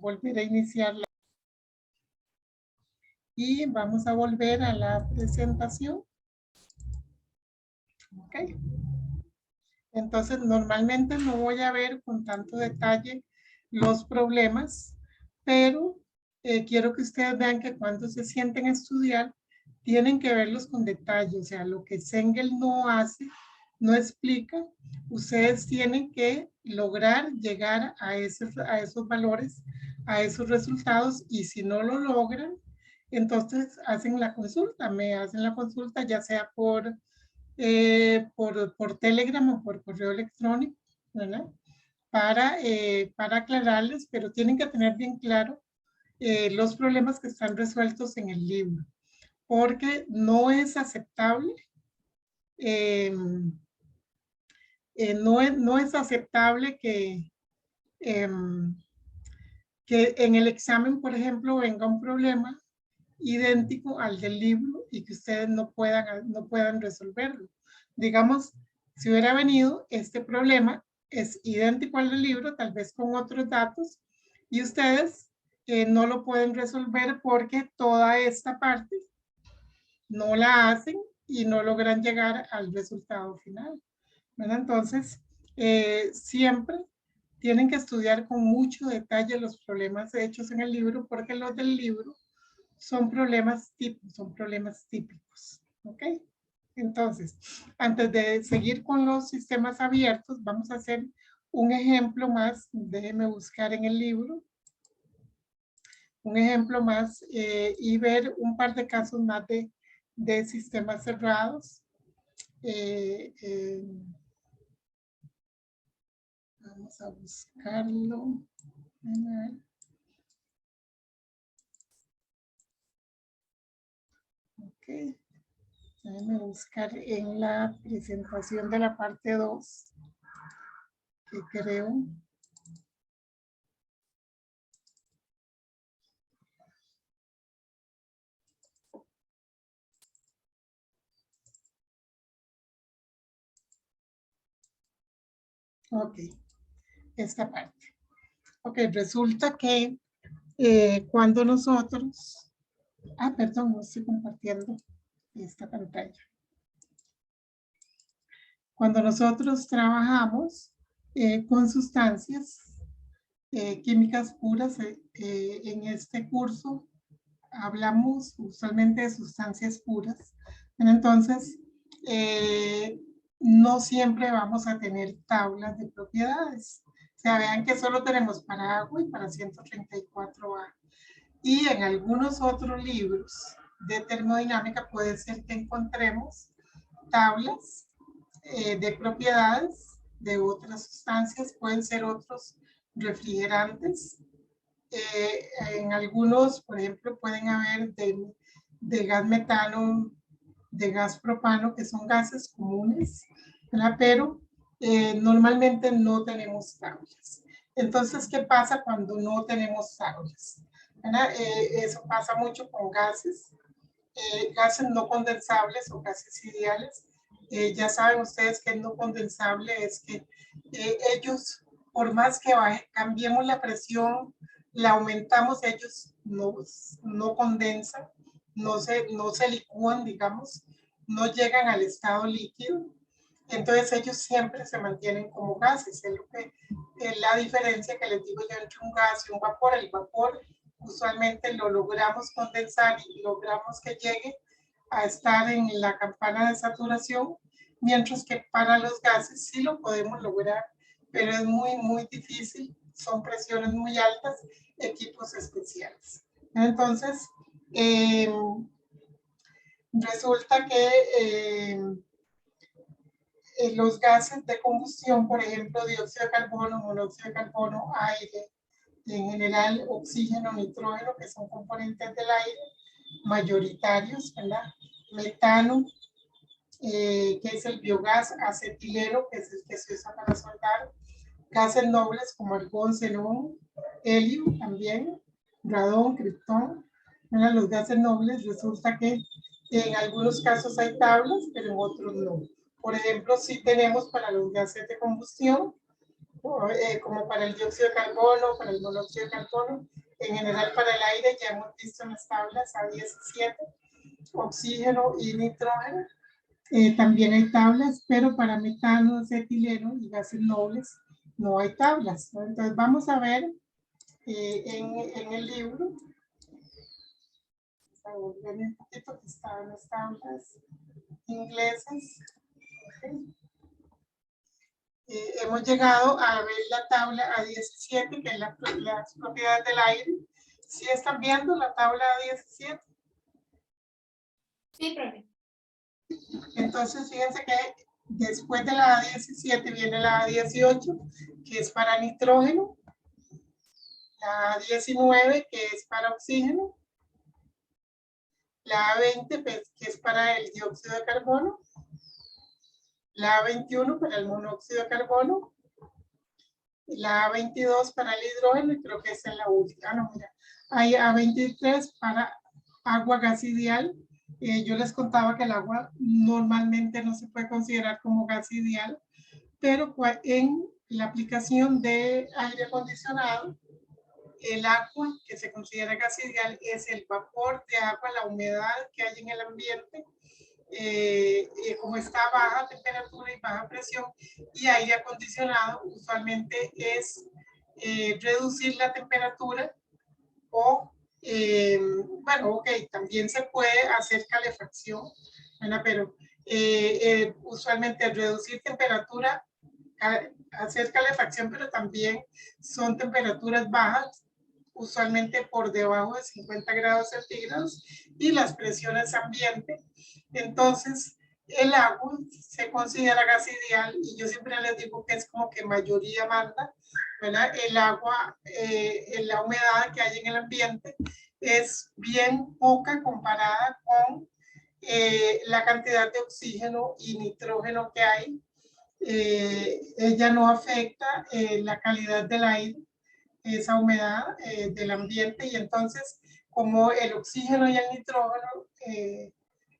volver a iniciar y vamos a volver a la presentación. Ok. Entonces, normalmente no voy a ver con tanto detalle los problemas, pero quiero que ustedes vean que cuando se sienten a estudiar, tienen que verlos con detalle. O sea, lo que Sengel no hace, no explica, ustedes tienen que lograr llegar a esos valores, a esos resultados, y si no lo logran, entonces hacen la consulta, me hacen la consulta ya sea por Telegram o por correo electrónico, ¿verdad? Para aclararles, pero tienen que tener bien claro los problemas que están resueltos en el libro, porque no es aceptable, eh, no es aceptable eh, que en el examen, por ejemplo, venga un problema idéntico al del libro y que ustedes no puedan resolverlo. Digamos, si hubiera venido este problema, es idéntico al del libro, tal vez con otros datos, y ustedes no lo pueden resolver porque toda esta parte no la hacen y no logran llegar al resultado final, ¿verdad? Entonces, siempre tienen que estudiar con mucho detalle los problemas hechos en el libro, porque los del libro son problemas típicos, ¿ok? Entonces, antes de seguir con los sistemas abiertos, vamos a hacer un ejemplo más. Déjenme buscar en el libro un ejemplo más y ver un par de casos más de sistemas cerrados. Vamos a buscarlo. Ok. Déjenme buscar en la presentación de la parte 2, que creo. Ok, esta parte. Ok, resulta que cuando nosotros... perdón, no estoy compartiendo esta pantalla. Cuando nosotros trabajamos con sustancias químicas puras, en este curso hablamos usualmente de sustancias puras. Entonces, no siempre vamos a tener tablas de propiedades. O sea, vean que solo tenemos para agua y para 134A. Y en algunos otros libros de termodinámica puede ser que encontremos tablas de propiedades de otras sustancias, pueden ser otros refrigerantes. En algunos, por ejemplo, pueden haber de gas metano, de gas propano, que son gases comunes, ¿verdad? Pero normalmente no tenemos tablas. Entonces, ¿qué pasa cuando no tenemos tablas? Eso pasa mucho con gases no condensables o gases ideales. Ya saben ustedes que el no condensable es que ellos, por más que cambiemos la presión, la aumentamos, ellos no condensan, no se licúan, digamos, no llegan al estado líquido. Entonces ellos siempre se mantienen como gases. Es lo que es la diferencia que les digo yo entre un gas y un vapor. El vapor usualmente lo logramos condensar y logramos que llegue a estar en la campana de saturación, mientras que para los gases sí lo podemos lograr, pero es muy difícil, son presiones muy altas, equipos especiales. Entonces, resulta que los gases de combustión, por ejemplo, dióxido de carbono, monóxido de carbono, aire, y en general oxígeno, nitrógeno, que son componentes del aire, mayoritarios, ¿verdad? Metano, que es el biogás, acetileno, que es el que se usa para soldar, gases nobles como argón, xenón, helio también, radón, criptón. ¿Verdad? Los gases nobles resulta que en algunos casos hay tablas, pero en otros no. Por ejemplo, sí tenemos para los gases de combustión como para el dióxido de carbono, para el monóxido de carbono. En general para el aire ya hemos visto en las tablas A17, oxígeno y nitrógeno. También hay tablas, pero para metano, acetileno y gases nobles no hay tablas, ¿no? Entonces vamos a ver en el libro, un poquito que estaban las tablas inglesas. Okay. Hemos llegado a ver la tabla A17, que es las propiedades del aire. ¿Sí están viendo la tabla A17? Sí, profe. Entonces, fíjense que después de la A17 viene la A18, que es para nitrógeno, la A19, que es para oxígeno, la A20, pues, que es para el dióxido de carbono, la A21 para el monóxido de carbono, la A22 para el hidrógeno, y creo que esa es la última. Ah, no, mira, hay A23 para agua gas ideal. Yo les contaba que el agua normalmente no se puede considerar como gas ideal, pero en la aplicación de aire acondicionado, el agua que se considera gas ideal es el vapor de agua, la humedad que hay en el ambiente, como está a baja temperatura y baja presión, y aire acondicionado usualmente es reducir la temperatura o, bueno, ok, también se puede hacer calefacción, ¿verdad? Pero usualmente reducir temperatura, hacer calefacción, pero también son temperaturas bajas, usualmente por debajo de 50 grados centígrados, y las presiones ambiente. Entonces, el agua se considera gas ideal, y yo siempre les digo que es como que mayoría manda, ¿verdad? El agua, la humedad que hay en el ambiente es bien poca comparada con la cantidad de oxígeno y nitrógeno que hay. Ella no afecta la calidad del aire, esa humedad del ambiente, y entonces como el oxígeno y el nitrógeno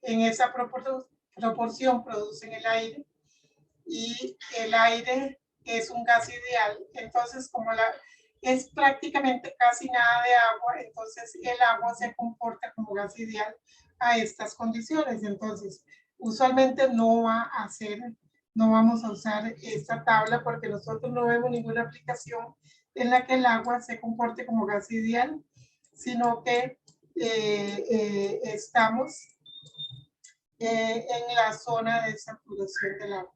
en esa proporción producen el aire, y el aire es un gas ideal, entonces como es prácticamente casi nada de agua, entonces el agua se comporta como gas ideal a estas condiciones. Entonces usualmente no vamos a usar esta tabla porque nosotros no vemos ninguna aplicación en la que el agua se comporte como gas ideal, sino que estamos en la zona de saturación del agua.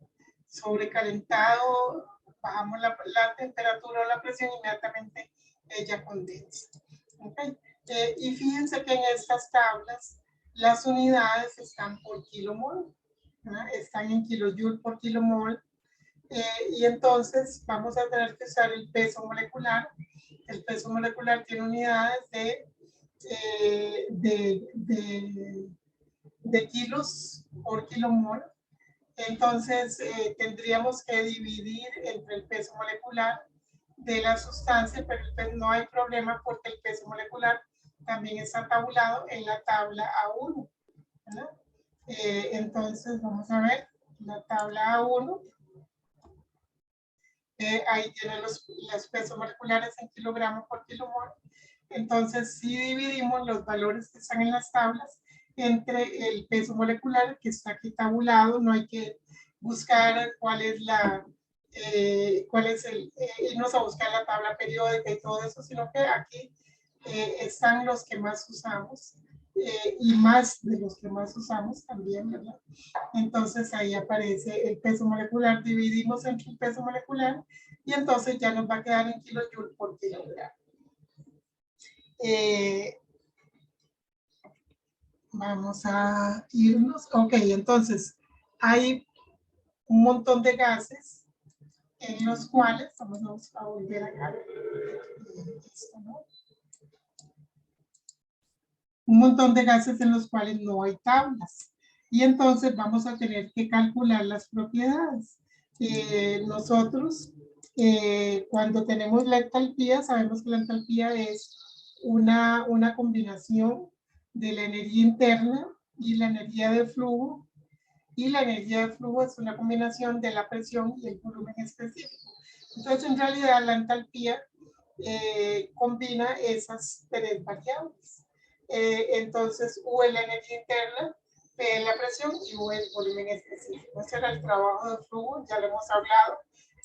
Sobrecalentado, bajamos la temperatura o la presión, inmediatamente ella condensa. ¿Okay? Y fíjense que en estas tablas las unidades están por kilomol, ¿verdad? Están en kilojoule por kilomol. Y entonces vamos a tener que usar el peso molecular. El peso molecular tiene unidades de kilos por kilomol. Entonces tendríamos que dividir entre el peso molecular de la sustancia, pero no hay problema porque el peso molecular también está tabulado en la tabla A1, ¿verdad? Entonces vamos a ver la tabla A1. Ahí tienen los pesos moleculares en kilogramos por kilomol. Entonces, si dividimos los valores que están en las tablas entre el peso molecular, que está aquí tabulado, no hay que buscar cuál es irnos a buscar la tabla periódica y todo eso, sino que aquí están los que más usamos, y más de los que más usamos también, ¿verdad? Entonces ahí aparece el peso molecular, dividimos entre el peso molecular y entonces ya nos va a quedar en kilojoule por kilogramo. Vamos a irnos. Ok, entonces hay un montón de gases en los cuales, vamos a volver acá. Esto, ¿no? Un montón de gases en los cuales no hay tablas. Y entonces vamos a tener que calcular las propiedades. Nosotros, cuando tenemos la entalpía, sabemos que la entalpía es una combinación de la energía interna y la energía de flujo. Y la energía de flujo es una combinación de la presión y el volumen específico. Entonces, en realidad, la entalpía combina esas tres variables. Entonces, U es la energía interna, P es la presión y U es el volumen específico. Ese era el trabajo de flujo, ya lo hemos hablado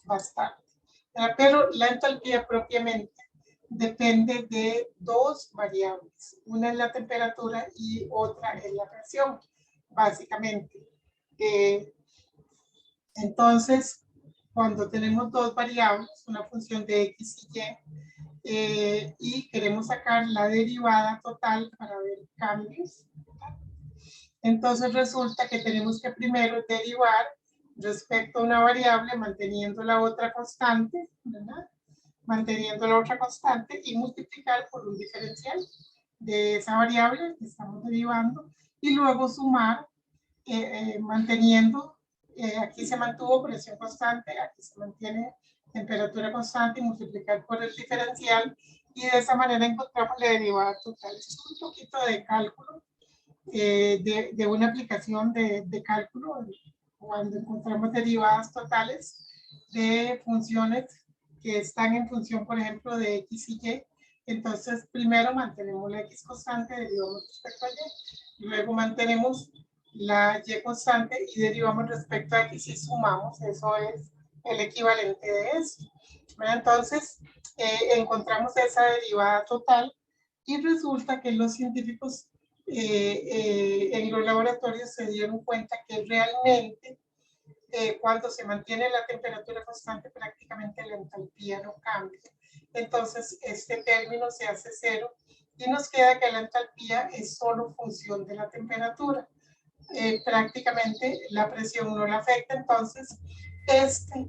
bastante. Pero la entalpía propiamente depende de dos variables. Una es la temperatura y otra es la presión, básicamente. Entonces, cuando tenemos dos variables, una función de X y Y, y queremos sacar la derivada total para ver cambios, entonces resulta que tenemos que primero derivar respecto a una variable manteniendo la otra constante, ¿verdad? Manteniendo la otra constante y multiplicar por un diferencial de esa variable que estamos derivando y luego sumar manteniendo, aquí se mantuvo presión constante, aquí se mantiene temperatura constante y multiplicar por el diferencial y de esa manera encontramos la derivada total. Es un poquito de cálculo, de una aplicación de cálculo cuando encontramos derivadas totales de funciones que están en función, por ejemplo, de X y Y. Entonces, primero mantenemos la X constante, derivamos respecto a Y, luego mantenemos la Y constante y derivamos respecto a X y sumamos, eso es el equivalente de eso. Entonces, encontramos esa derivada total y resulta que los científicos en los laboratorios se dieron cuenta que realmente cuando se mantiene la temperatura constante prácticamente la entalpía no cambia. Entonces este término se hace cero y nos queda que la entalpía es solo función de la temperatura. Prácticamente la presión no la afecta, entonces este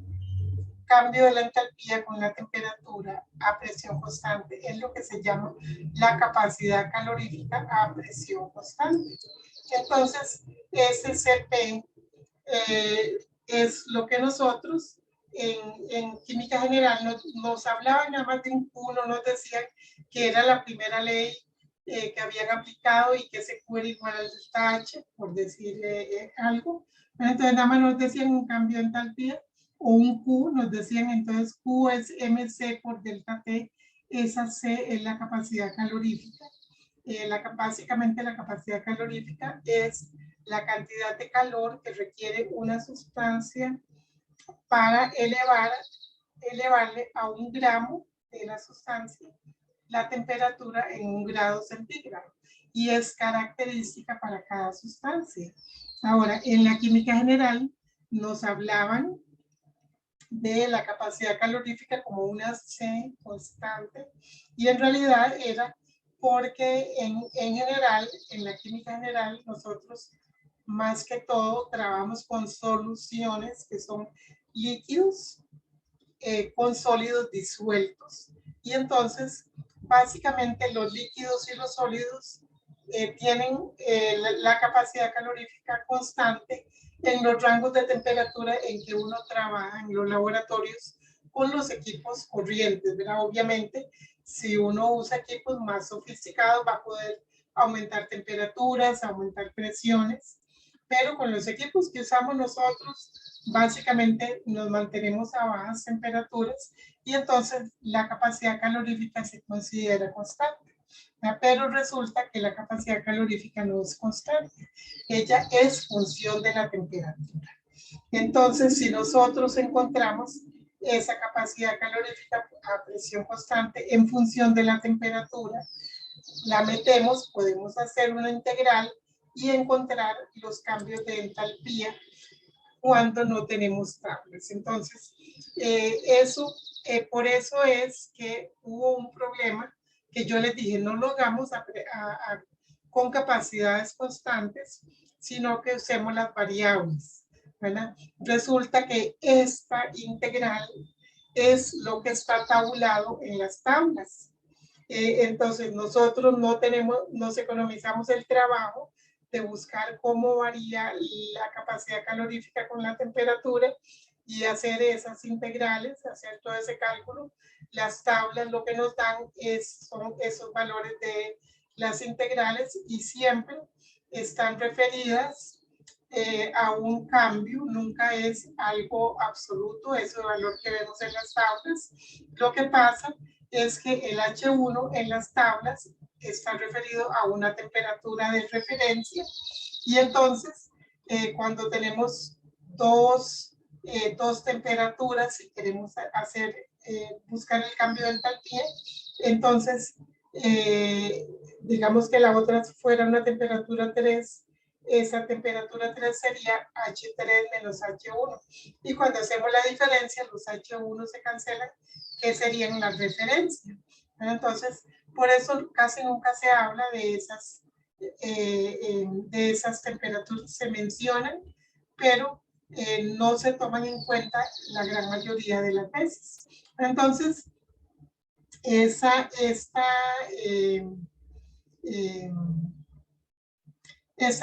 cambio de la entalpía con la temperatura a presión constante es lo que se llama la capacidad calorífica a presión constante. Entonces, SCP es lo que nosotros en química general nos hablaban nada más de un Q, no nos decían que era la primera ley que habían aplicado y que ese Q era igual al delta H, por decirle algo. Entonces nada más nos decían un cambio de entalpía o un Q, nos decían entonces Q es MC por delta T, esa C es la capacidad calorífica. Básicamente la capacidad calorífica es la cantidad de calor que requiere una sustancia para elevarle a 1 gramo de la sustancia la temperatura en 1 grado centígrado y es característica para cada sustancia. Ahora, en la química general nos hablaban de la capacidad calorífica como una C constante y en realidad era porque en general, en la química general, nosotros más que todo trabajamos con soluciones que son líquidos con sólidos disueltos. Y entonces, básicamente los líquidos y los sólidos tienen la capacidad calorífica constante en los rangos de temperatura en que uno trabaja en los laboratorios con los equipos corrientes, ¿verdad? Obviamente, si uno usa equipos más sofisticados va a poder aumentar temperaturas, aumentar presiones, pero con los equipos que usamos nosotros, básicamente nos mantenemos a bajas temperaturas y entonces la capacidad calorífica se considera constante. Pero resulta que la capacidad calorífica no es constante, ella es función de la temperatura. Entonces, si nosotros encontramos esa capacidad calorífica a presión constante en función de la temperatura, la metemos, podemos hacer una integral y encontrar los cambios de entalpía cuando no tenemos tablas. Entonces, por eso es que hubo un problema que yo les dije, no lo hagamos con capacidades constantes, sino que usemos las variables, ¿verdad? Resulta que esta integral es lo que está tabulado en las tablas. Entonces, nosotros nos economizamos el trabajo de buscar cómo varía la capacidad calorífica con la temperatura y hacer esas integrales, hacer todo ese cálculo. Las tablas lo que nos dan son esos valores de las integrales y siempre están referidas a un cambio, nunca es algo absoluto, ese valor que vemos en las tablas. Lo que pasa es que el H1 en las tablas está referido a una temperatura de referencia y entonces cuando tenemos dos temperaturas y queremos hacer, buscar el cambio de entalpía, entonces digamos que la otra fuera una temperatura 3, esa temperatura 3 sería H3 menos H1. Y cuando hacemos la diferencia, los H1 se cancelan, que serían la referencia. Entonces, por eso casi nunca se habla de esas temperaturas, se mencionan, pero no se toman en cuenta la gran mayoría de las veces. Entonces, esta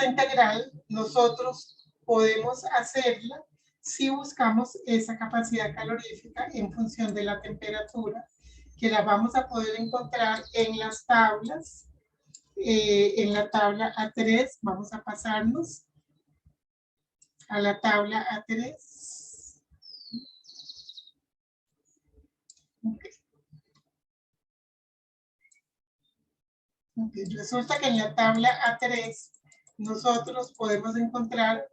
integral nosotros podemos hacerla si buscamos esa capacidad calorífica en función de la temperatura, que la vamos a poder encontrar en las tablas. En la tabla A3 vamos a pasarnos a la tabla A3. Okay. Okay. Resulta que en la tabla A3 nosotros podemos encontrar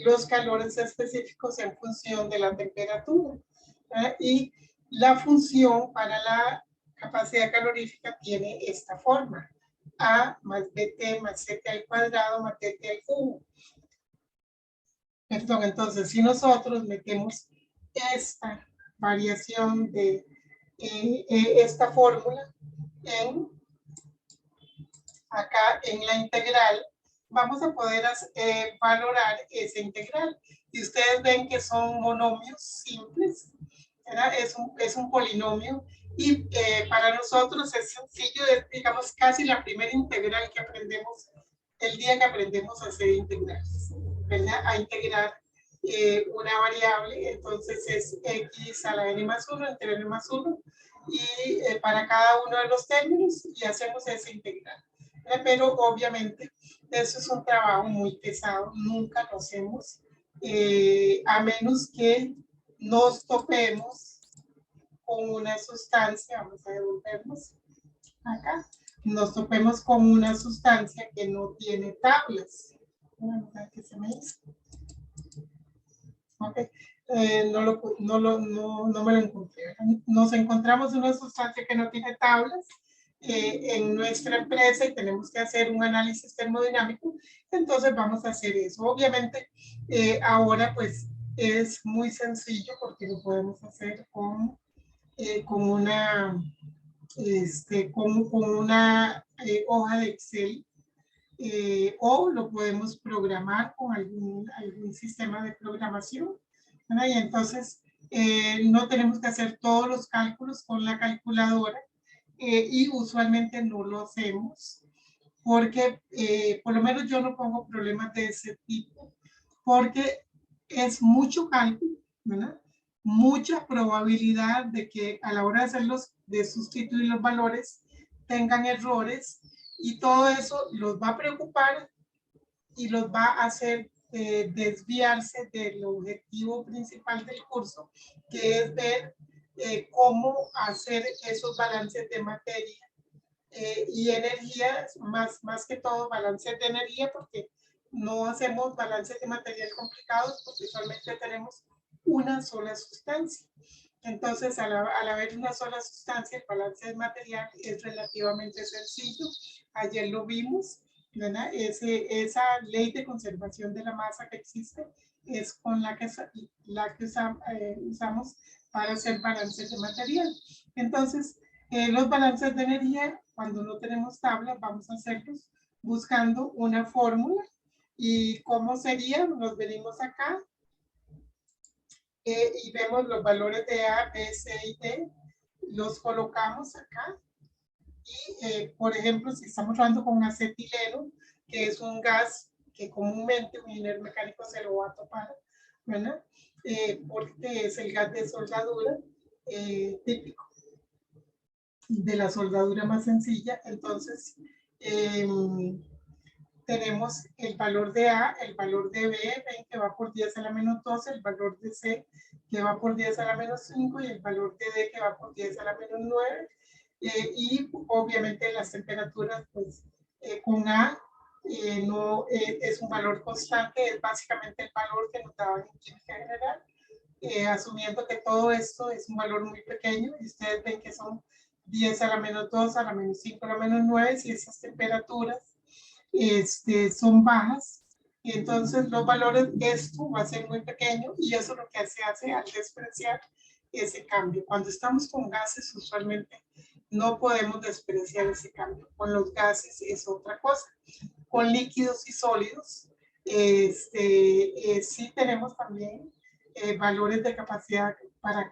los calores específicos en función de la temperatura. Y la función para la capacidad calorífica tiene esta forma: A más BT más CT al cuadrado más TT al cubo. Perdón, entonces si nosotros metemos esta variación de esta fórmula acá en la integral, vamos a poder valorar esa integral. Y ustedes ven que son monomios simples, ¿verdad? Es un polinomio y para nosotros es sencillo, es, digamos, casi la primera integral que aprendemos el día que aprendemos a hacer integrales, ¿verdad? A integrar una variable, entonces es x a la n más 1 entre n más 1 y para cada uno de los términos y hacemos esa integral. Pero obviamente eso es un trabajo muy pesado, nunca lo hacemos, a menos que nos topemos con una sustancia, vamos a devolvernos acá, nos topemos con una sustancia que no tiene tablas. ¿Qué se me hizo? Okay. No me lo encontré. Nos encontramos una sustancia que no tiene tablas en nuestra empresa y tenemos que hacer un análisis termodinámico, entonces vamos a hacer eso. Obviamente ahora pues es muy sencillo porque lo podemos hacer con una, con una hoja de Excel o lo podemos programar con algún sistema de programación, ¿verdad? Y entonces no tenemos que hacer todos los cálculos con la calculadora y usualmente no lo hacemos porque por lo menos yo no pongo problemas de ese tipo porque es mucho cálculo, ¿verdad? Mucha probabilidad de que a la hora de hacerlos, de sustituir los valores, tengan errores y todo eso los va a preocupar y los va a hacer desviarse del objetivo principal del curso, que es ver cómo hacer esos balances de materia y energía, más que todo balances de energía, porque no hacemos balances de material complicados, porque usualmente tenemos una sola sustancia. Entonces, al haber una sola sustancia, el balance de material es relativamente sencillo. Ayer lo vimos, ¿verdad? Esa ley de conservación de la masa que existe es con la que usamos para hacer balances de material. Entonces, los balances de energía, cuando no tenemos tablas, vamos a hacerlos buscando una fórmula. ¿Y cómo sería? Nos venimos acá y vemos los valores de A, B, C y D, los colocamos acá y, por ejemplo, si estamos trabajando con acetileno, que es un gas que comúnmente un ingeniero mecánico se lo va a topar, ¿verdad? Porque es el gas de soldadura típico, de la soldadura más sencilla, entonces tenemos el valor de A, el valor de B, ven que va por 10 a la menos 12, el valor de C que va por 10 a la menos 5 y el valor de D que va por 10 a la menos 9. Y obviamente las temperaturas, pues con A no es un valor constante, es básicamente el valor que nos daban en química general, asumiendo que todo esto es un valor muy pequeño y ustedes ven que son 10 a la menos 2, a la menos 5, a la menos 9, si esas temperaturas son bajas, y entonces los valores, esto va a ser muy pequeño y eso es lo que se hace al despreciar ese cambio. Cuando estamos con gases, usualmente no podemos despreciar ese cambio. Con los gases es otra cosa. Con líquidos y sólidos, sí tenemos también valores de capacidad para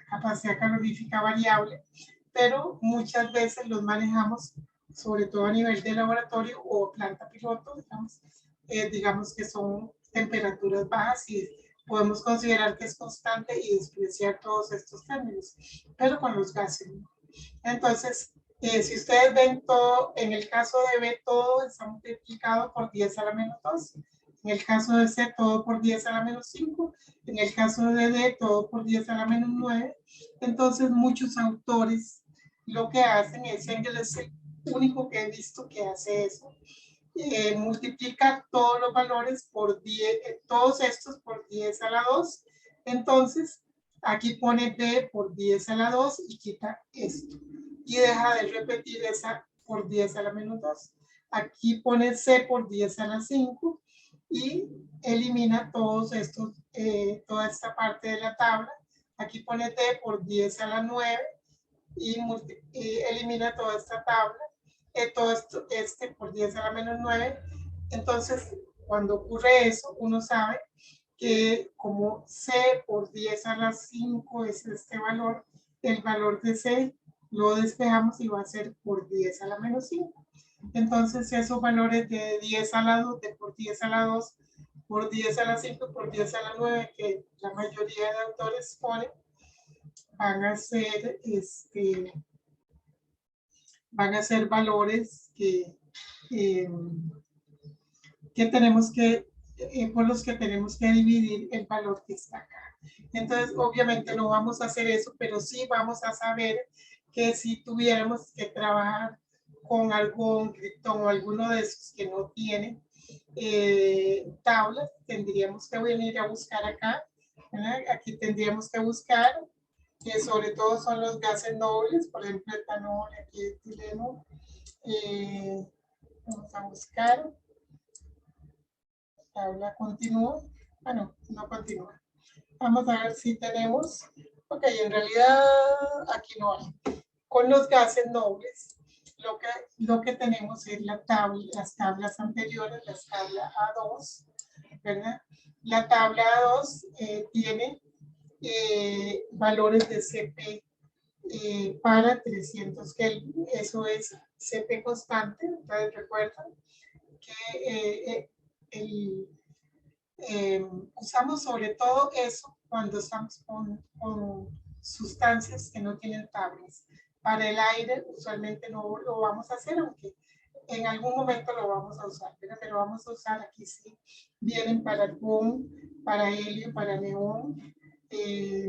capacidad calorífica variable, pero muchas veces los manejamos sobre todo a nivel de laboratorio o planta piloto, digamos que son temperaturas bajas y podemos considerar que es constante y despreciar todos estos términos, pero con los gases. Entonces, si ustedes ven todo, en el caso de B, todo está multiplicado por 10 a la menos 2. En el caso de C, todo por 10 a la menos 5. En el caso de D, todo por 10 a la menos 9. Entonces, muchos autores lo que hacen es, Engel es el único que he visto que hace eso, multiplica todos los valores por 10, todos estos por 10 a la 2. Entonces, aquí pone B por 10 a la 2 y quita esto. Y deja de repetir esa por 10 a la menos 2. Aquí pone C por 10 a la 5 y elimina todos estos, toda esta parte de la tabla. Aquí pone D por 10 a la 9 y elimina toda esta tabla. Todo esto, por 10 a la menos 9. Entonces, cuando ocurre eso, uno sabe que como C por 10 a la 5 es este valor, el valor de C lo despejamos y va a ser por 10 a la menos 5. Entonces, esos valores de 10 a la 2, de por 10 a la 2, por 10 a la 5, por 10 a la 9, que la mayoría de autores ponen, van a ser valores que tenemos que, por los que tenemos que dividir el valor que está acá. Entonces, obviamente no vamos a hacer eso, pero sí vamos a saber que si tuviéramos que trabajar con algún Krypton o alguno de esos que no tiene tablas, tendríamos que venir a buscar acá. ¿Verdad? Aquí tendríamos que buscar, que sobre todo son los gases nobles, por ejemplo, etanol, aquí etileno. Vamos a buscar. Tabla continúa. Ah, no continúa. Vamos a ver si tenemos. Ok, en realidad aquí no hay. Con los gases nobles, lo que tenemos es las tablas anteriores, las tablas A2, ¿verdad? La tabla A2 tiene valores de CP para 300 Kelvin. Eso es CP constante. Ustedes recuerdan que usamos sobre todo eso cuando estamos con sustancias que no tienen tablas. Para el aire usualmente no lo vamos a hacer, aunque en algún momento lo vamos a usar, pero vamos a usar aquí sí. Vienen para argón, para helio, para neón.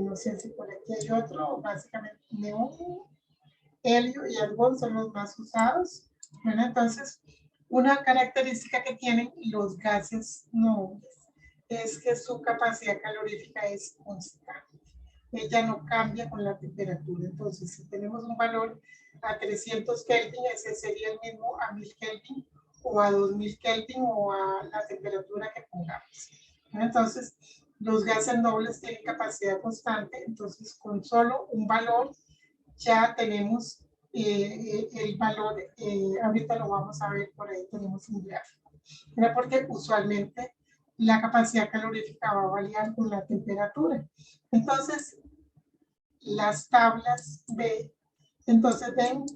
No sé si por aquí hay otro, básicamente neón, helio y argón son los más usados. Bueno, entonces, una característica que tienen los gases nobles es que su capacidad calorífica es constante. Ella no cambia con la temperatura. Entonces, si tenemos un valor a 300 Kelvin, ese sería el mismo a 1000 Kelvin o a 2000 Kelvin o a la temperatura que pongamos. Entonces, los gases nobles tienen capacidad constante. Entonces, con solo un valor ya tenemos el valor, ahorita lo vamos a ver, por ahí tenemos un gráfico. Era porque usualmente la capacidad calorífica va a variar con la temperatura. Entonces, las tablas B, entonces ven,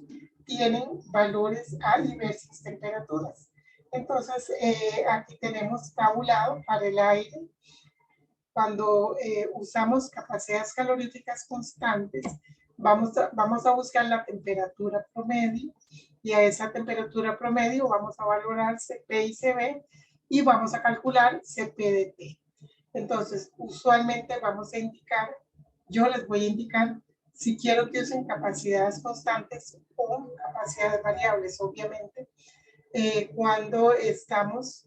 tienen valores a diversas temperaturas. Entonces, aquí tenemos tabulado para el aire. Cuando usamos capacidades caloríficas constantes, vamos a buscar la temperatura promedio y a esa temperatura promedio vamos a valorar CP y CB y vamos a calcular CP/T. Entonces, usualmente vamos a indicar, yo les voy a indicar si quiero que usen capacidades constantes o capacidades variables, obviamente, cuando estamos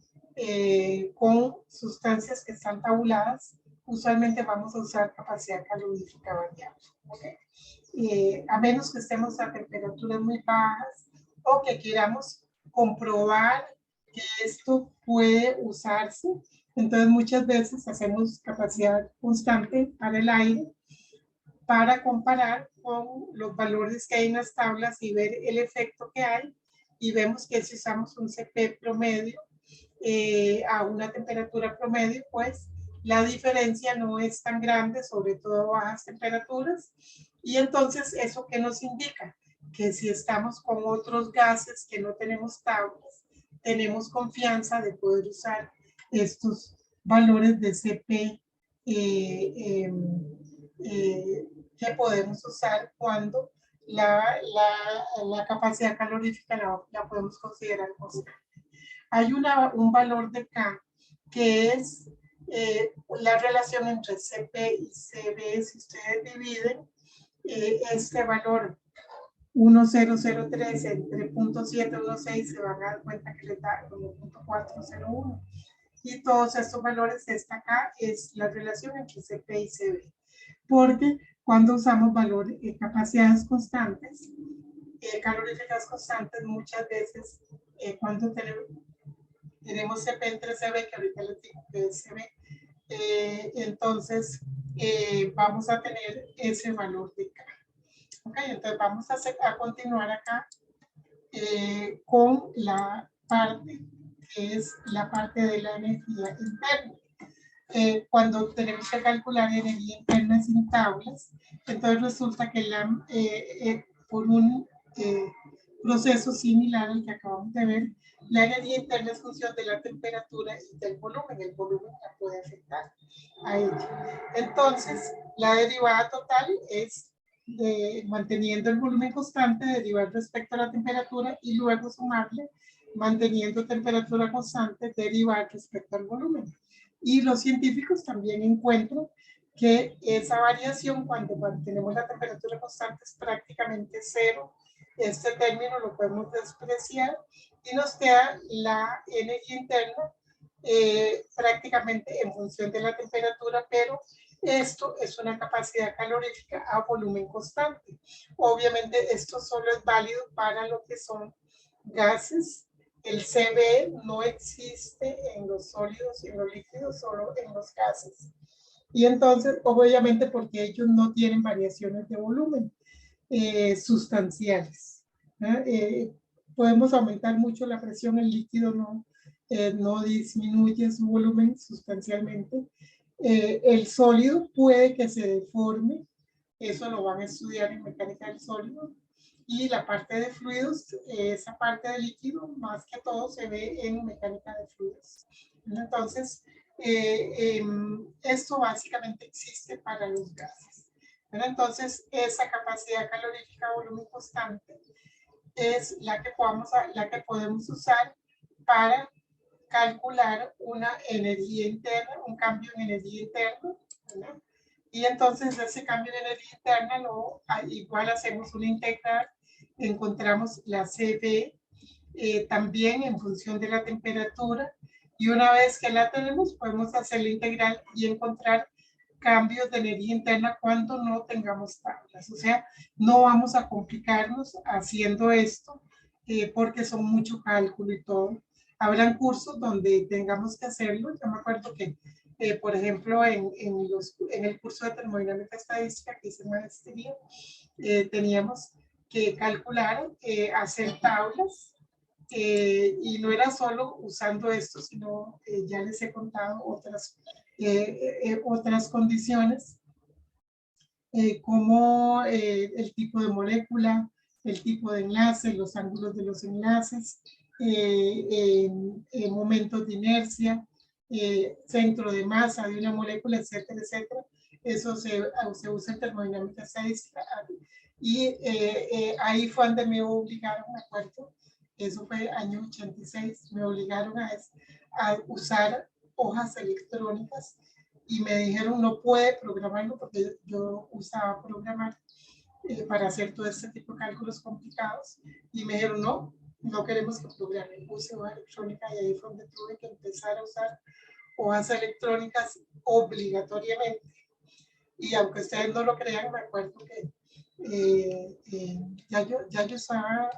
con sustancias que están tabuladas, usualmente vamos a usar capacidad calorífica variable. ¿Okay? A menos que estemos a temperaturas muy bajas o que queramos comprobar que esto puede usarse, entonces muchas veces hacemos capacidad constante para el aire para comparar con los valores que hay en las tablas y ver el efecto que hay, y vemos que si usamos un CP promedio a una temperatura promedio, pues la diferencia no es tan grande, sobre todo a bajas temperaturas. Y entonces, ¿eso qué nos indica? Que si estamos con otros gases que no tenemos tablas, tenemos confianza de poder usar estos valores de CP que podemos usar cuando la capacidad calorífica la podemos considerar constante. Hay un valor de K que es la relación entre CP y CB. Si ustedes dividen este valor 1003 entre 0.716, se van a dar cuenta que les da 1.401. Y todos estos valores, esta K es la relación entre CP y CB. Porque cuando usamos valores, capacidades constantes, caloríficas constantes, muchas veces cuando tenemos CP entre CB, que ahorita les digo que es CB, entonces vamos a tener ese valor de K. Ok, entonces vamos a continuar acá con la parte que es la parte de la energía interna. Cuando tenemos que calcular energía interna sin tablas, entonces resulta que por un proceso similar al que acabamos de ver, la energía interna es función de la temperatura y del volumen. El volumen la puede afectar a ella. Entonces, la derivada total es manteniendo el volumen constante, derivar respecto a la temperatura y luego sumarle, manteniendo temperatura constante, derivar respecto al volumen. Y los científicos también encuentran que esa variación cuando mantenemos la temperatura constante es prácticamente cero. Este término lo podemos despreciar y nos queda la energía interna prácticamente en función de la temperatura, pero esto es una capacidad calorífica a volumen constante. Obviamente esto solo es válido para lo que son gases. El CB no existe en los sólidos y en los líquidos, solo en los gases. Y entonces, obviamente, porque ellos no tienen variaciones de volumen sustanciales. Podemos aumentar mucho la presión, el líquido no disminuye su volumen sustancialmente. El sólido puede que se deforme, eso lo van a estudiar en mecánica del sólido. Y la parte de fluidos, esa parte de líquido, más que todo se ve en mecánica de fluidos. Entonces, esto básicamente existe para los gases. Entonces, esa capacidad calorífica a volumen constante es la que podemos usar para calcular una energía interna, un cambio en energía interna, ¿verdad? Y entonces ese cambio de energía interna igual hacemos una integral, encontramos la CB también en función de la temperatura, y una vez que la tenemos podemos hacer la integral y encontrar cambios de energía interna cuando no tengamos tablas. O sea, no vamos a complicarnos haciendo esto porque son mucho cálculo y todo. Habrán cursos donde tengamos que hacerlo. Yo me acuerdo que, por ejemplo, en el curso de termodinámica estadística que hice maestría, teníamos que calcular, hacer tablas, y no era solo usando esto, sino ya les he contado otras condiciones, como el tipo de molécula, el tipo de enlace, los ángulos de los enlaces, momentos de inercia, centro de masa de una molécula, etcétera, etcétera. Eso se usa en termodinámica estadística. Y ahí fue donde me obligaron, me acuerdo, eso fue año 86, me obligaron a usar hojas electrónicas y me dijeron no puede programarlo porque yo usaba programar para hacer todo este tipo de cálculos complicados y me dijeron no, no queremos que programe, use hoja electrónica y ahí fue donde tuve que empezar a usar hojas electrónicas obligatoriamente. Y aunque ustedes no lo crean, me acuerdo que ya yo estaba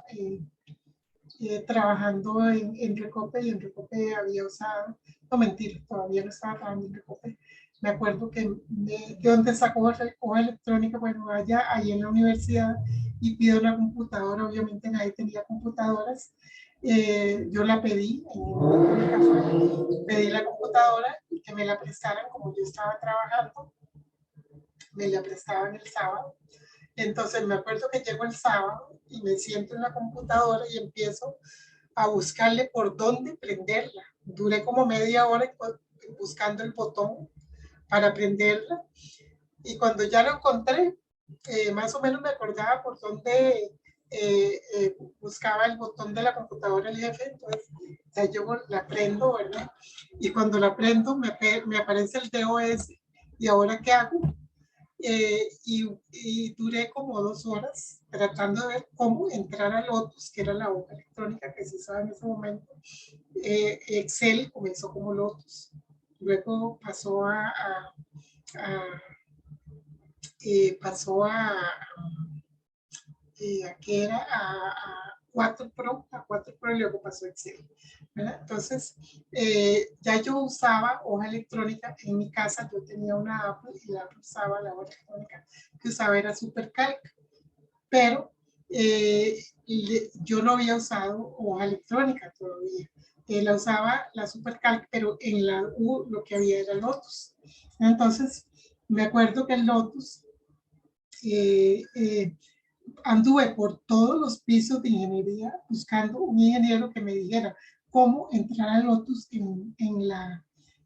trabajando en Recope y en Recope había usado, no mentira, todavía no estaba trabajando en Recope. Me acuerdo que de donde sacó hoja electrónica, bueno, ahí en la universidad y pido una computadora, obviamente nadie tenía computadoras. Yo la pedí pedí la computadora y que me la prestaran como yo estaba trabajando, me la prestaban el sábado. Entonces me acuerdo que llego el sábado y me siento en la computadora y empiezo a buscarle por dónde prenderla. Duré como media hora buscando el botón para prenderla y cuando ya lo encontré, más o menos me acordaba por dónde buscaba el botón de la computadora el jefe, entonces ya yo la prendo, ¿verdad? Y cuando la prendo me aparece el DOS y ahora ¿qué hago? Y duré como 2 horas tratando de ver cómo entrar a Lotus, que era la hoja electrónica que se usaba en ese momento. Excel comenzó como Lotus, luego pasó pasó a que era a 4 Pro, y luego pasó a Excel. ¿Verdad? Entonces, ya yo usaba hoja electrónica en mi casa, yo tenía una Apple y la usaba, la hoja electrónica que usaba era SuperCalc, pero yo no había usado hoja electrónica todavía. La usaba la SuperCalc, pero en la U lo que había era Lotus. Entonces, me acuerdo que el Lotus anduve por todos los pisos de ingeniería buscando un ingeniero que me dijera cómo entrar a Lotus en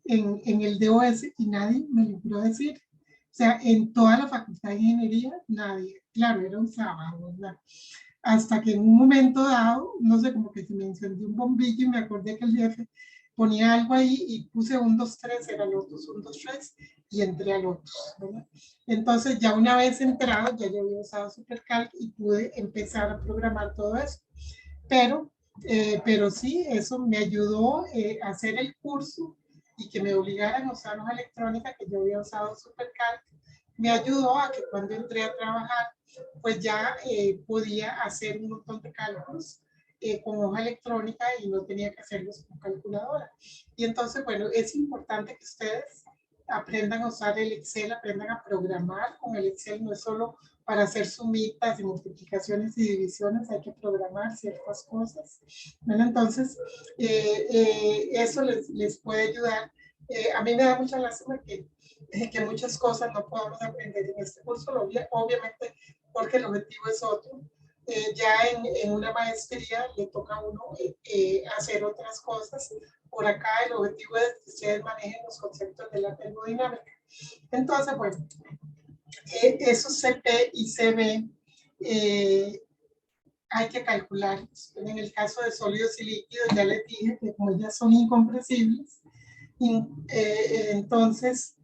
el DOS y nadie me logró decir. O sea, en toda la facultad de ingeniería, nadie. Claro, era un sábado, ¿verdad? Hasta que en un momento dado, no sé, como que se me encendió un bombillo y me acordé que el jefe ponía algo ahí y puse 1, 2, 3, era Lotus 1, 2, 3 y entré a Lotus, ¿verdad? Entonces ya una vez entrado, ya yo había usado SuperCalc y pude empezar a programar todo eso. Pero sí, eso me ayudó a hacer el curso y que me obligaran a usar hoja electrónica, que yo había usado SuperCalc, me ayudó a que cuando entré a trabajar, pues ya podía hacer un montón de cálculos con hoja electrónica y no tenía que hacerlos con calculadora. Y entonces, bueno, es importante que ustedes aprendan a usar el Excel, aprendan a programar con el Excel, no es solo para hacer sumitas y multiplicaciones y divisiones, hay que programar ciertas cosas. Bueno, entonces, eso les puede ayudar. A mí me da mucha lástima que muchas cosas no podamos aprender en este curso, obviamente porque el objetivo es otro. Ya en una maestría le toca a uno hacer otras cosas. Por acá el objetivo es que ustedes manejen los conceptos de la termodinámica. Entonces, bueno, esos CP y CB hay que calcularlos. En el caso de sólidos y líquidos ya les dije que como ya son incompresibles, entonces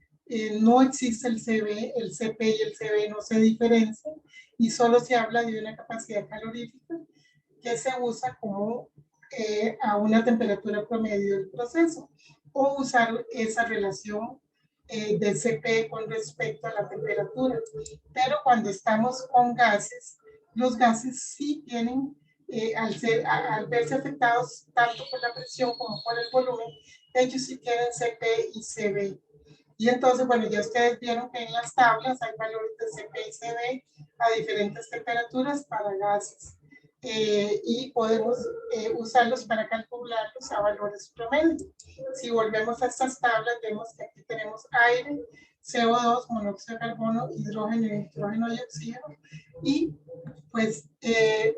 no existe el CB, el CP y el CB no se diferencian y solo se habla de una capacidad calorífica que se usa como a una temperatura promedio del proceso o usar esa relación del CP con respecto a la temperatura. Pero cuando estamos con gases, los gases sí tienen, al verse afectados tanto por la presión como por el volumen, ellos sí tienen CP y CB. Y entonces, bueno, ya ustedes vieron que en las tablas hay valores de CP y CB a diferentes temperaturas para gases. Y podemos usarlos para calcularlos a valores promedio. Si volvemos a estas tablas, vemos que aquí tenemos aire, CO2, monóxido de carbono, hidrógeno, nitrógeno y oxígeno. Y pues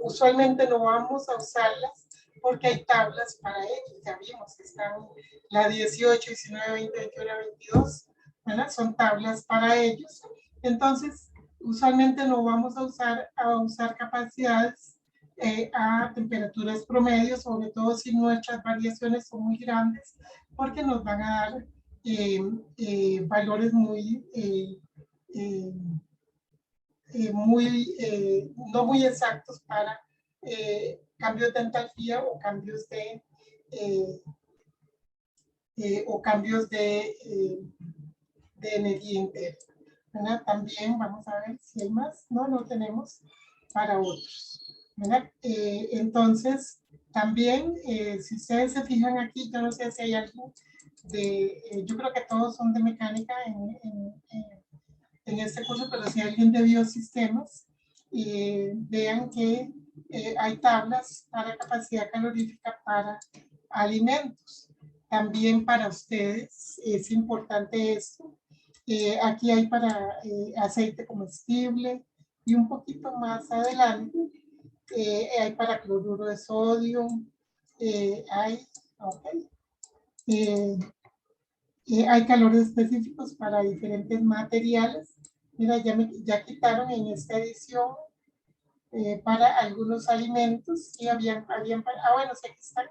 usualmente no vamos a usarlas porque hay tablas para ellos. Ya vimos, están la 18, 19, 20, 21, 22. ¿Verdad? Son tablas para ellos. Entonces, usualmente no vamos a usar capacidades a temperaturas promedio, sobre todo si nuestras variaciones son muy grandes, porque nos van a dar valores no muy exactos para cambios de entalpía o cambios de energía interna. ¿Verdad? También vamos a ver si hay más. No tenemos para otros. ¿Verdad? Entonces, también, si ustedes se fijan aquí, yo no sé si hay algo yo creo que todos son de mecánica en este curso, pero si hay alguien de biosistemas, vean que hay tablas para capacidad calorífica para alimentos. También para ustedes es importante esto. Aquí hay para aceite comestible y un poquito más adelante hay para cloruro de sodio, hay calores específicos para diferentes materiales. Mira, ya quitaron en esta edición para algunos alimentos y bueno, sí, aquí están.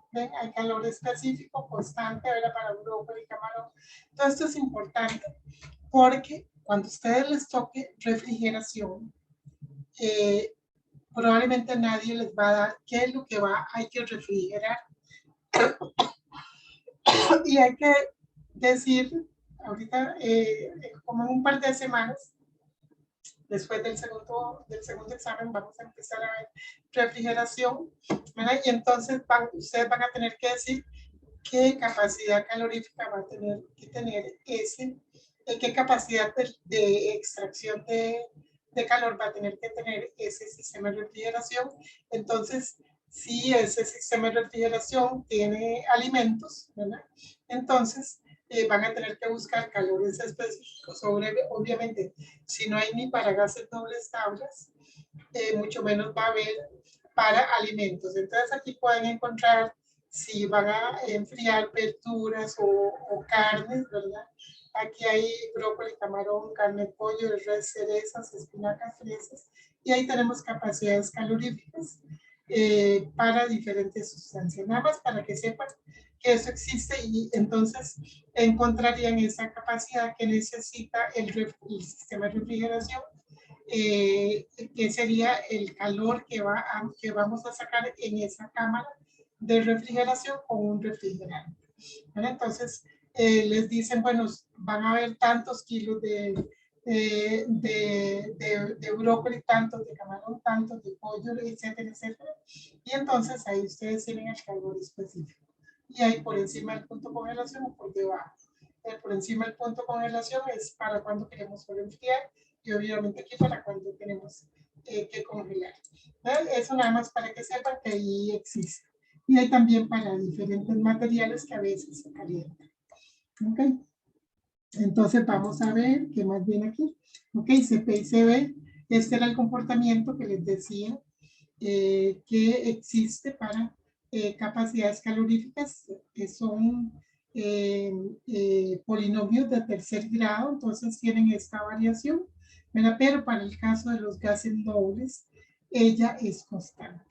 ¿Ven? Hay calor específico constante, ¿verdad? Para brócoli y camarón. Todo esto es importante porque cuando a ustedes les toque refrigeración, probablemente nadie les va a dar qué es lo que hay que refrigerar. Y hay que decir, ahorita, como en un par de semanas, después del segundo examen, vamos a empezar a ver refrigeración, ¿verdad? Y entonces ustedes van a tener que decir qué capacidad calorífica va a tener que tener qué capacidad de extracción de calor va a tener que tener ese sistema de refrigeración. Entonces, si ese sistema de refrigeración tiene alimentos, ¿verdad? Entonces, van a tener que buscar calores específicos. Obviamente, si no hay ni para gases dobles tablas, mucho menos va a haber para alimentos. Entonces, aquí pueden encontrar si van a enfriar verduras o carnes, ¿verdad? Aquí hay brócoli, camarón, carne de pollo, res, cerezas, espinacas, fresas. Y ahí tenemos capacidades caloríficas para diferentes sustancias. Nada más para que sepan que eso existe y entonces encontrarían esa capacidad que necesita el sistema de refrigeración, que sería el calor que vamos a sacar en esa cámara de refrigeración con un refrigerante. ¿Vale? Entonces, les dicen, bueno, van a haber tantos kilos de brócoli, tantos de camarón, tantos de pollo, etcétera, etcétera. Y entonces ahí ustedes tienen el calor específico. Y ahí por encima del punto de congelación o por debajo. Por encima del punto de congelación es para cuando queremos solo enfriar y obviamente aquí para cuando tenemos que congelar. Eso nada más para que sepan que ahí existe. Y hay también para diferentes materiales que a veces se calientan. ¿Ok? Entonces vamos a ver qué más viene aquí. Ok, CP y CB. Este era el comportamiento que les decía que existe para capacidades caloríficas, que son polinomios de tercer grado, entonces tienen esta variación, ¿verdad? Pero para el caso de los gases nobles, ella es constante.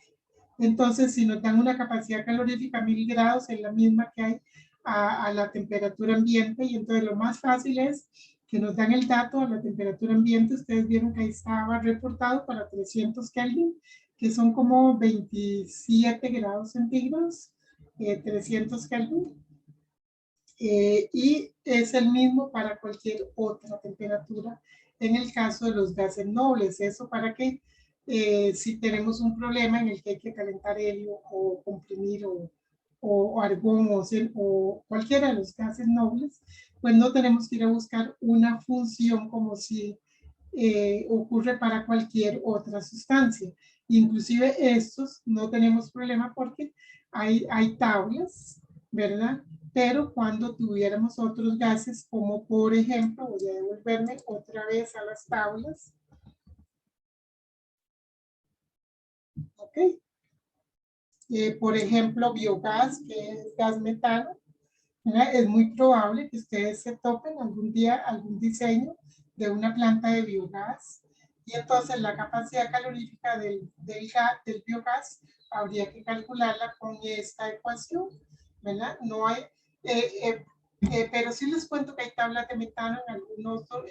Entonces, si nos dan una capacidad calorífica 1000 grados, es la misma que hay a la temperatura ambiente, y entonces lo más fácil es que nos dan el dato a la temperatura ambiente. Ustedes vieron que ahí estaba reportado para 300 Kelvin, que son como 27 grados centígrados, 300 Kelvin. Y es el mismo para cualquier otra temperatura en el caso de los gases nobles. Eso para que si tenemos un problema en el que hay que calentar helio o comprimir o argón o cualquiera de los gases nobles, pues no tenemos que ir a buscar una función como si ocurre para cualquier otra sustancia. Inclusive estos no tenemos problema porque hay tablas, ¿verdad? Pero cuando tuviéramos otros gases, como por ejemplo, voy a devolverme otra vez a las tablas. Ok. Por ejemplo, biogás, que es gas metano, ¿verdad? Es muy probable que ustedes se topen algún día algún diseño de una planta de biogás Y entonces la capacidad calorífica del biogás habría que calcularla con esta ecuación, ¿verdad? No hay, pero sí les cuento que hay tablas de metano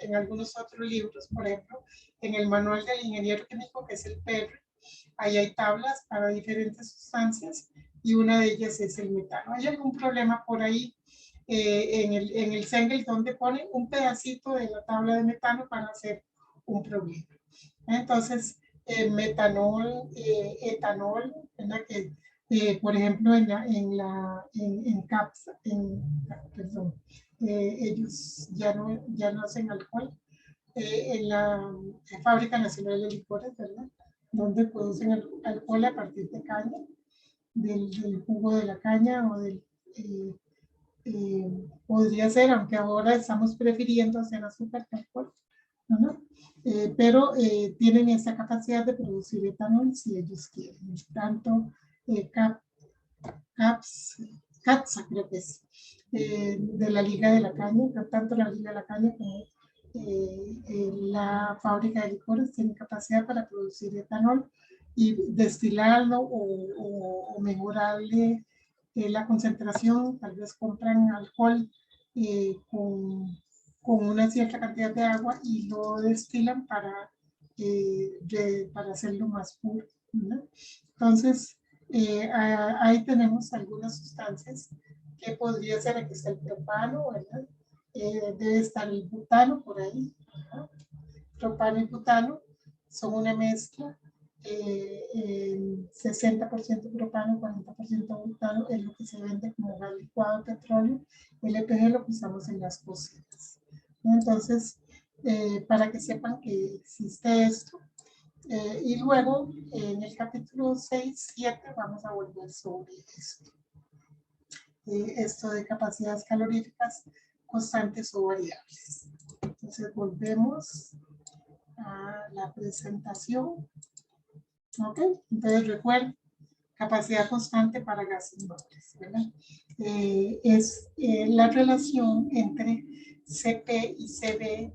en algunos otros libros, por ejemplo, en el manual del ingeniero químico, que es el PR, ahí hay tablas para diferentes sustancias y una de ellas es el metano. ¿Hay algún problema por ahí en el Sengel donde ponen un pedacito de la tabla de metano para hacer un problema? Entonces, metanol, etanol, ¿verdad? Que, por ejemplo, en CAPS, perdón, ellos ya no hacen alcohol. En la Fábrica Nacional de Licores, ¿verdad? Donde producen alcohol a partir de caña, del jugo de la caña o del... podría ser, aunque ahora estamos prefiriendo hacer azúcar que alcohol, ¿no? Pero tienen esa capacidad de producir etanol si ellos quieren. Tanto CAPSA creo que es, de la Liga de la Caña, tanto la Liga de la Caña como la fábrica de licores tiene capacidad para producir etanol y destilarlo o mejorarle la concentración. Tal vez compran alcohol con una cierta cantidad de agua y lo destilan para hacerlo más puro, ¿no? Entonces, ahí tenemos algunas sustancias que podría ser, aquí está el propano, ¿verdad? Debe estar el butano por ahí, ¿no? Propano y butano son una mezcla, 60% propano, 40% butano es lo que se vende como gas licuado de petróleo. LPG lo que usamos en las cocinas. Entonces, para que sepan que existe esto. Y luego, en el capítulo 6, 7, vamos a volver sobre esto. Esto de capacidades caloríficas constantes o variables. Entonces, volvemos a la presentación. ¿Ok? Entonces, recuerden, capacidad constante para gases nobles, ¿verdad? Es la relación entre CP y CB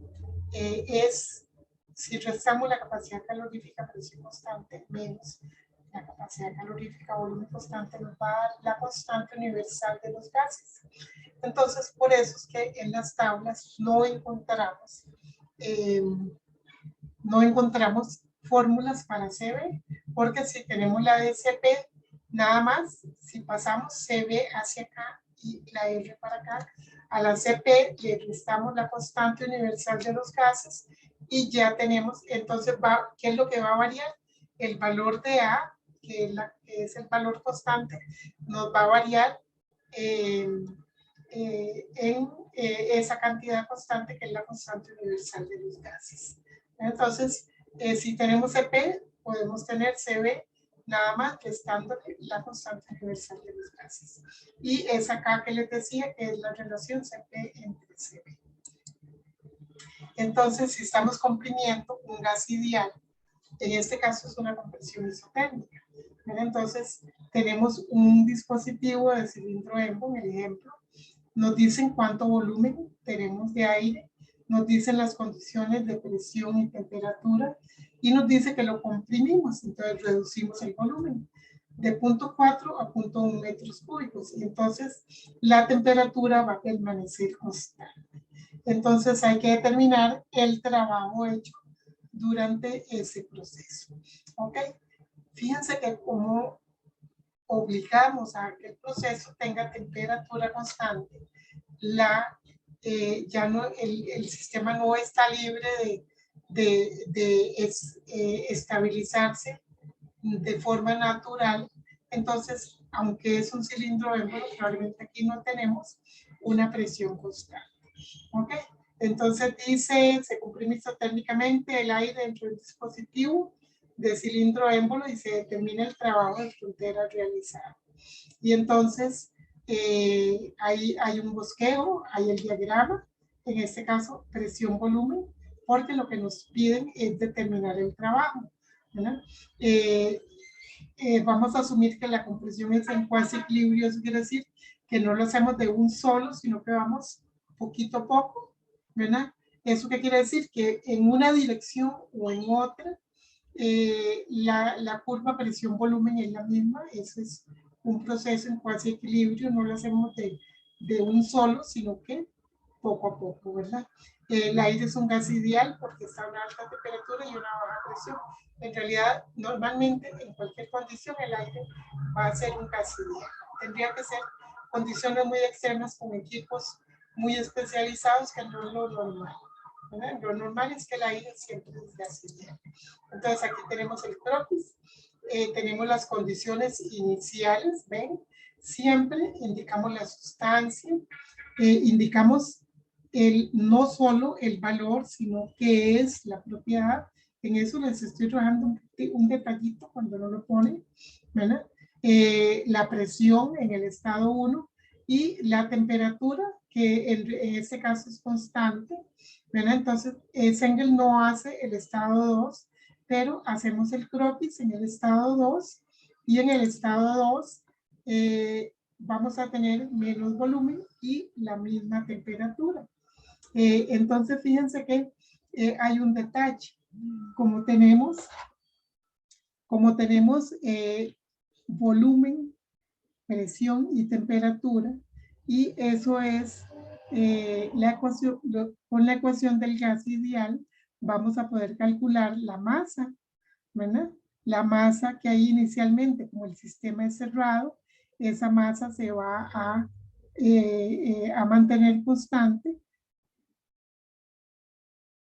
es, si restamos la capacidad calorífica presión constante menos la capacidad calorífica volumen constante, nos va a dar la constante universal de los gases. Entonces, por eso es que en las tablas no encontramos fórmulas para CB, porque si tenemos la de CP, nada más, si pasamos CB hacia acá y la R para acá, a la CP le restamos la constante universal de los gases y ya tenemos, entonces, ¿qué es lo que va a variar? El valor de A, que es el valor constante, nos va a variar en esa cantidad constante que es la constante universal de los gases. Entonces, si tenemos CP, podemos tener CB nada más restando la constante universal de los gases. Y es acá que les decía que es la relación CP entre CB. Entonces, si estamos comprimiendo un gas ideal, en este caso es una compresión isotérmica. Entonces, tenemos un dispositivo de cilindro EMBO, en el ejemplo. Nos dicen cuánto volumen tenemos de aire, nos dicen las condiciones de presión y temperatura y nos dice que lo comprimimos, entonces reducimos el volumen de 0.4 a 0.1 metros cúbicos y entonces la temperatura va a permanecer constante. Entonces hay que determinar el trabajo hecho durante ese proceso. ¿Ok? Fíjense que como obligamos a que el proceso tenga temperatura constante, ya no, el sistema no está libre de estabilizarse de forma natural. Entonces, aunque es un cilindro EMBO, probablemente aquí no tenemos una presión constante. ¿Ok? Entonces dice, se comprime isotérmicamente el aire dentro del dispositivo de cilindro émbolo y se determina el trabajo de frontera realizado. Y entonces hay un bosquejo, hay el diagrama, en este caso presión-volumen, porque lo que nos piden es determinar el trabajo. Vamos a asumir que la compresión es en cuasi equilibrio, eso quiere decir que no lo hacemos de un solo, sino que vamos poquito a poco, ¿verdad? ¿Eso qué quiere decir? Que en una dirección o en otra, la curva presión-volumen es la misma. Ese es un proceso en cuasi equilibrio, no lo hacemos de un solo, sino que poco a poco, ¿verdad? El aire es un gas ideal porque está a una alta temperatura y una baja presión. En realidad, normalmente, en cualquier condición, el aire va a ser un gas ideal. Tendría que ser condiciones muy externas con equipos muy especializados, que no es lo normal. ¿Verdad? Lo normal es que el aire siempre es gas ideal. Entonces, aquí tenemos el croquis. Tenemos las condiciones iniciales, ¿ven? Siempre indicamos la sustancia, indicamos no solo el valor, sino qué es la propiedad. En eso les estoy dejando un detallito cuando no lo ponen, ¿verdad? La presión en el estado 1 y la temperatura, que en este caso es constante, ¿verdad? Entonces, Sengel no hace el estado 2, pero hacemos el croquis en el estado 2 y en el estado 2 vamos a tener menos volumen y la misma temperatura. Entonces, fíjense que hay un detalle. Como tenemos volumen, presión y temperatura, y eso es la ecuación, con la ecuación del gas ideal, vamos a poder calcular la masa, ¿verdad? La masa que hay inicialmente, como el sistema es cerrado, esa masa se va a mantener constante,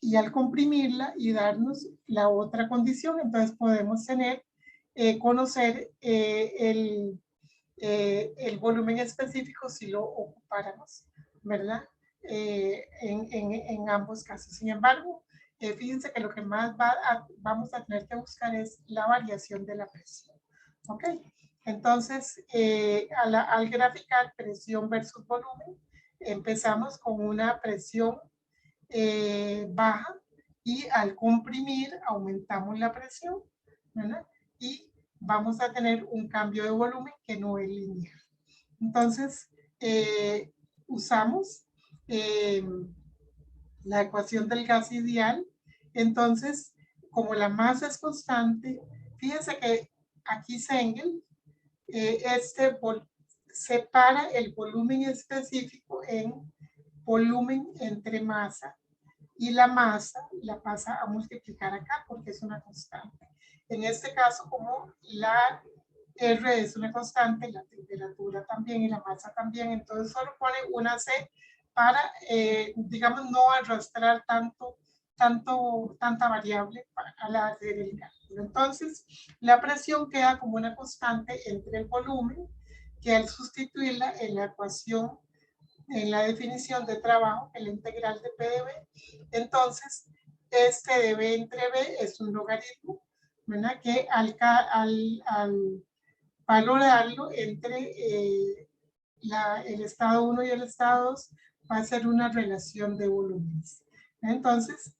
y al comprimirla y darnos la otra condición, entonces podemos conocer el volumen específico si lo ocupáramos, ¿verdad? En ambos casos. Sin embargo, fíjense que lo que más vamos a tener que buscar es la variación de la presión. ¿Ok? Entonces, al graficar presión versus volumen, empezamos con una presión baja, y al comprimir aumentamos la presión, ¿verdad? Y vamos a tener un cambio de volumen que no es lineal. Entonces, usamos la ecuación del gas ideal. Entonces, como la masa es constante, fíjense que aquí Sengel separa el volumen específico en volumen entre masa, y la masa la pasa a multiplicar acá porque es una constante. En este caso, como la R es una constante, la temperatura también y la masa también, entonces solo pone una C para, digamos, no arrastrar tanta variable a la hacer el cálculo. Entonces, la presión queda como una constante entre el volumen, que al sustituirla en la ecuación, en la definición de trabajo, en la integral de P de B, entonces este de B entre B es un logaritmo, ¿verdad? Que al valorarlo entre el estado 1 y el estado 2 va a ser una relación de volúmenes. Entonces,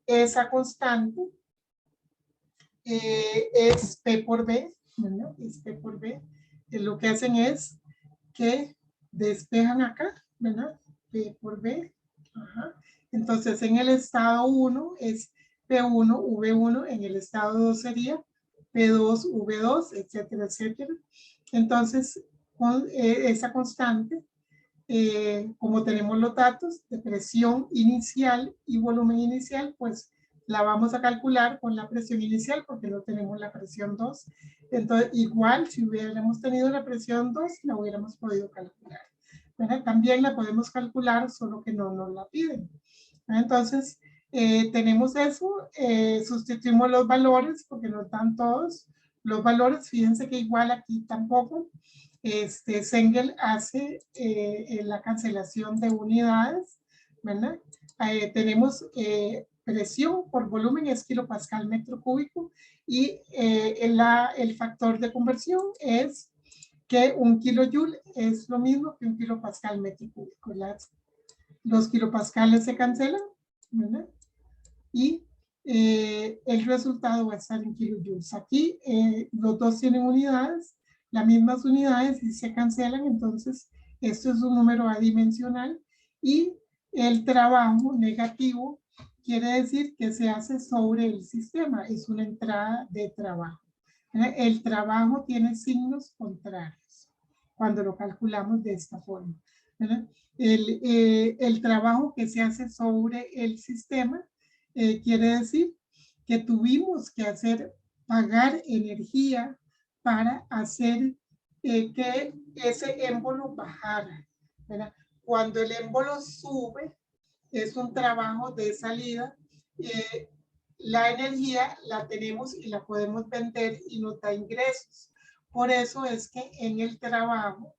esa constante es P por B, ¿verdad? Es P por B. Lo que hacen es que despejan acá, ¿verdad? P por B. Ajá. Entonces, en el estado 1 es P1, V1, en el estado 2 sería P2, V2, etcétera, etcétera. Entonces, con esa constante, como tenemos los datos de presión inicial y volumen inicial, pues la vamos a calcular con la presión inicial porque no tenemos la presión 2. Entonces, igual si hubiéramos tenido la presión 2, la hubiéramos podido calcular. ¿Verdad? También la podemos calcular, solo que no nos la piden. Entonces, tenemos eso, sustituimos los valores porque no están todos los valores. Fíjense que igual aquí tampoco. Sengel hace la cancelación de unidades, ¿verdad? Tenemos presión por volumen es kilopascal metro cúbico, y el factor de conversión es que un kilojoule es lo mismo que un kilopascal metro cúbico. Los kilopascales se cancelan, ¿verdad? Y el resultado va a estar en kilojoules. Aquí los dos tienen unidades, las mismas unidades, y se cancelan, entonces esto es un número adimensional, y El trabajo negativo quiere decir que se hace sobre el sistema, es una entrada de trabajo. El trabajo tiene signos contrarios cuando lo calculamos de esta forma. El trabajo que se hace sobre el sistema quiere decir que tuvimos que pagar energía para hacer que ese émbolo bajara, ¿verdad? Cuando el émbolo sube, es un trabajo de salida. La energía la tenemos y la podemos vender y nos da ingresos. Por eso es que en el trabajo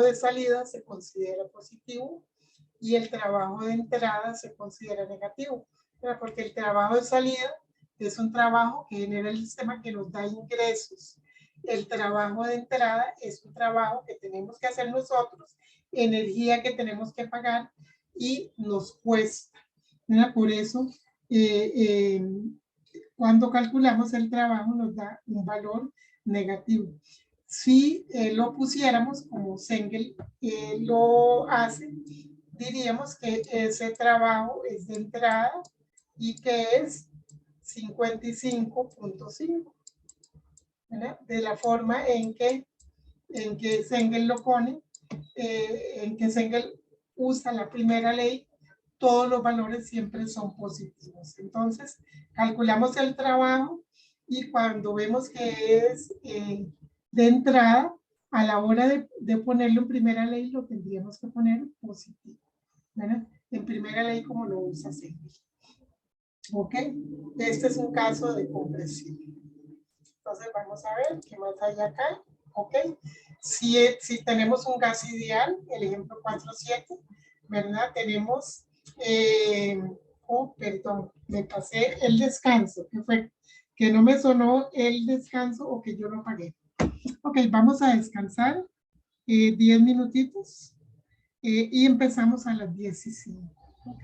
de salida se considera positivo y el trabajo de entrada se considera negativo. Porque el trabajo de salida es un trabajo que genera el sistema que nos da ingresos. El trabajo de entrada es un trabajo que tenemos que hacer nosotros, energía que tenemos que pagar y nos cuesta. Por eso, cuando calculamos el trabajo nos da un valor negativo. Si lo pusiéramos como Sengel lo hace, diríamos que ese trabajo es de entrada y que es 55.5. De la forma en que Sengel lo pone, en que Sengel usa la primera ley, todos los valores siempre son positivos. Entonces, calculamos el trabajo y cuando vemos que es de entrada, a la hora de ponerlo en primera ley, lo tendríamos que poner positivo, ¿verdad? En primera ley, como lo usa Sengel. ¿Ok? Este es un caso de compresión. Entonces, vamos a ver qué más hay acá. ¿Ok? Si tenemos un gas ideal, el ejemplo 4.7, ¿verdad? Tenemos, perdón, me pasé el descanso, que fue que no me sonó el descanso o que yo no pagué. Ok, vamos a descansar 10 minutitos y empezamos a las 10:05. ¿Ok?